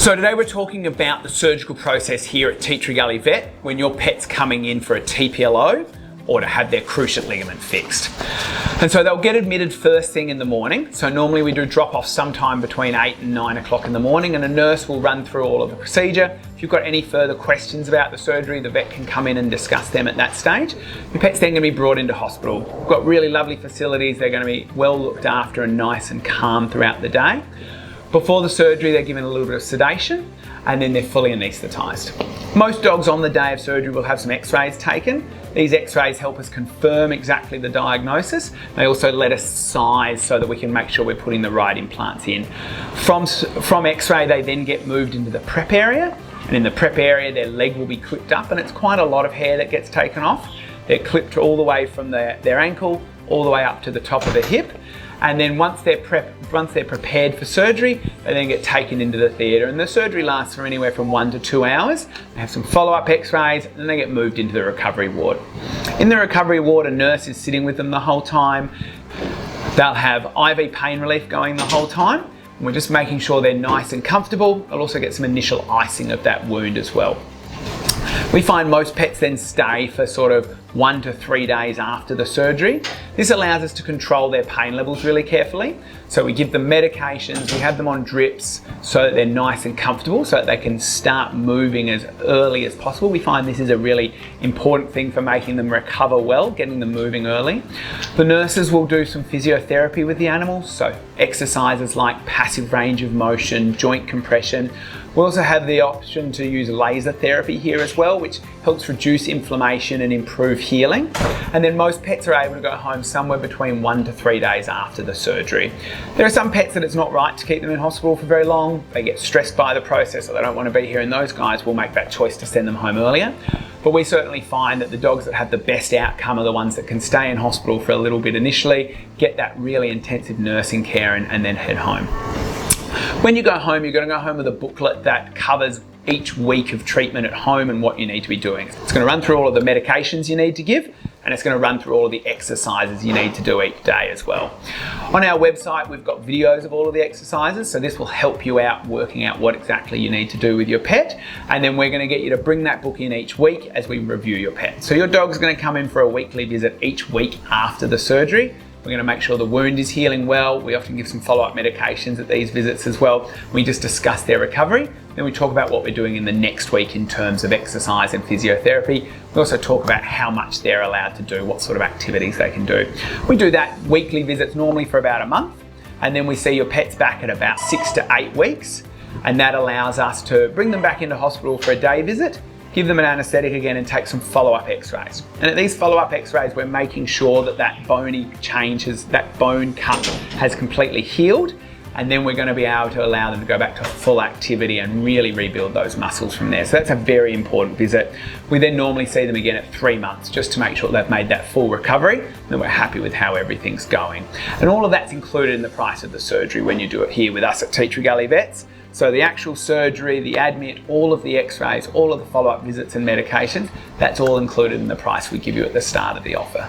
So today we're talking about the surgical process here at Tea Tree Gully Vet when your pet's coming in for a TPLO or to have their cruciate ligament fixed. And so they'll get admitted first thing in the morning. So normally we do drop off sometime between 8 and 9 o'clock in the morning, and a nurse will run through all of the procedure. If you've got any further questions about the surgery, the vet can come in and discuss them at that stage. Your pet's then going to be brought into hospital. We've got really lovely facilities. They're going to be well looked after and nice and calm throughout the day. Before the surgery, they're given a little bit of sedation and then they're fully anaesthetised. Most dogs on the day of surgery will have some x-rays taken. These x-rays help us confirm exactly the diagnosis. They also let us size so that we can make sure we're putting the right implants in. From x-ray, they then get moved into the prep area, and in the prep area, their leg will be clipped up, and it's quite a lot of hair that gets taken off. They're clipped all the way from their ankle, all the way up to the top of the hip. And then once they're prepared for surgery, they then get taken into the theatre, and the surgery lasts for anywhere from 1 to 2 hours. They have some follow-up x-rays, and then they get moved into the recovery ward. In the recovery ward, a nurse is sitting with them the whole time. They'll have IV pain relief going the whole time, and we're just making sure they're nice and comfortable. They'll also get some initial icing of that wound as well. We find most pets then stay for sort of 1 to 3 days after the surgery. This allows us to control their pain levels really carefully. So we give them medications, we have them on drips so that they're nice and comfortable, so that they can start moving as early as possible. We find this is a really important thing for making them recover well, getting them moving early. The nurses will do some physiotherapy with the animals, so exercises like passive range of motion, joint compression. We also have the option to use laser therapy here as well, which helps reduce inflammation and improve healing. And then most pets are able to go home somewhere between 1 to 3 days after the surgery. There are some pets that it's not right to keep them in hospital for very long. They get stressed by the process or they don't want to be here, and those guys will make that choice to send them home earlier. But we certainly find that the dogs that have the best outcome are the ones that can stay in hospital for a little bit initially, get that really intensive nursing care and then head home. When you go home, you're going to go home with a booklet that covers each week of treatment at home and what you need to be doing. It's going to run through all of the medications you need to give, and it's going to run through all of the exercises you need to do each day as well. On our website, we've got videos of all of the exercises, so this will help you out working out what exactly you need to do with your pet, and then we're going to get you to bring that book in each week as we review your pet. So your dog's going to come in for a weekly visit each week after the surgery. We're going to make sure the wound is healing well. We often give some follow-up medications at these visits as well. We just discuss their recovery. Then we talk about what we're doing in the next week in terms of exercise and physiotherapy. We also talk about how much they're allowed to do, what sort of activities they can do. We do that weekly visits normally for about a month, and then we see your pets back at about 6 to 8 weeks, and that allows us to bring them back into hospital for a day visit, give them an anaesthetic again, and take some follow-up x-rays. And at these follow-up x-rays, we're making sure that that bony changes, that bone cut has completely healed, and then we're going to be able to allow them to go back to full activity and really rebuild those muscles from there. So that's a very important visit. We then normally see them again at 3 months just to make sure they've made that full recovery and we're happy with how everything's going. And all of that's included in the price of the surgery when you do it here with us at Tea Tree Gully Vets. So the actual surgery, the admit, all of the x-rays, all of the follow-up visits and medications, that's all included in the price we give you at the start of the offer.